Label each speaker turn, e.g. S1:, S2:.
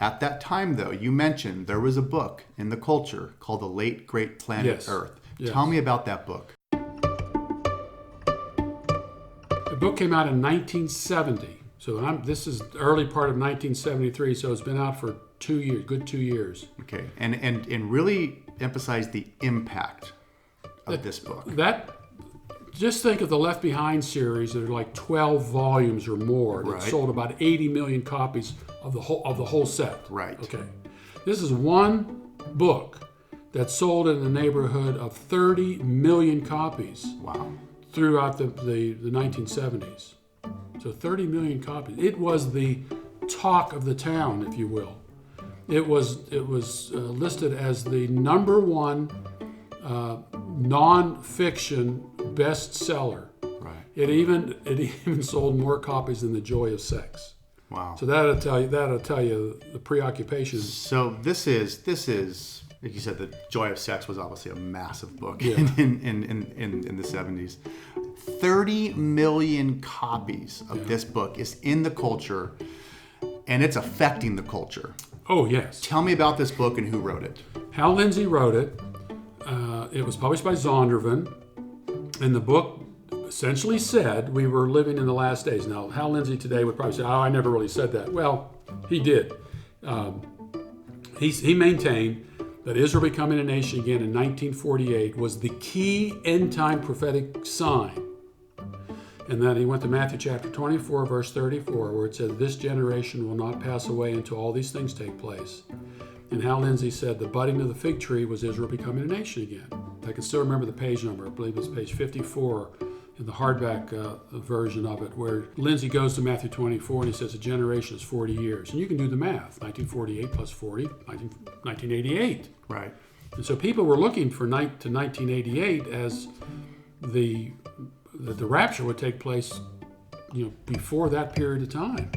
S1: At that time, though, you mentioned there was a book in the culture called The Late Great Planet
S2: Yes.
S1: Earth.
S2: Yes.
S1: Tell me about that book.
S2: The book came out in 1970. So this is the early part of 1973, so it's been out for 2 years, good 2 years.
S1: Okay, and really emphasize the impact of this book.
S2: Just think of the Left Behind series. There are like 12 volumes or more that
S1: Right.
S2: sold about 80 million copies of the whole set.
S1: Right.
S2: Okay. This is one book that sold in the neighborhood of 30 million copies
S1: Wow.
S2: throughout the 1970s. So 30 million copies. It was the talk of the town, if you will. It was listed as the number one non-fiction bestseller.
S1: Right.
S2: It even sold more copies than The Joy of Sex.
S1: Wow.
S2: So that'll tell you the preoccupation.
S1: So this is like you said, The Joy of Sex was obviously a massive book
S2: Yeah.
S1: in the 70s. 30 million copies of this book is in the culture, and it's affecting the culture.
S2: Oh yes.
S1: Tell me about this book and who wrote it.
S2: Hal Lindsey wrote it. It was published by Zondervan, and the book essentially said we were living in the last days. Now, Hal Lindsey today would probably say, "Oh, I never really said that." Well, he did. He maintained that Israel becoming a nation again in 1948 was the key end-time prophetic sign. And then he went to Matthew chapter 24, verse 34, where it says, "This generation will not pass away until all these things take place." And Hal Lindsey said the budding of the fig tree was Israel becoming a nation again. I can still remember the page number. I believe it's page 54 in the hardback version of it, where Lindsey goes to Matthew 24 and he says a generation is 40 years. And you can do the math. 1948 plus 40, 1988.
S1: Right.
S2: And so people were looking to 1988 as the rapture would take place, before that period of time.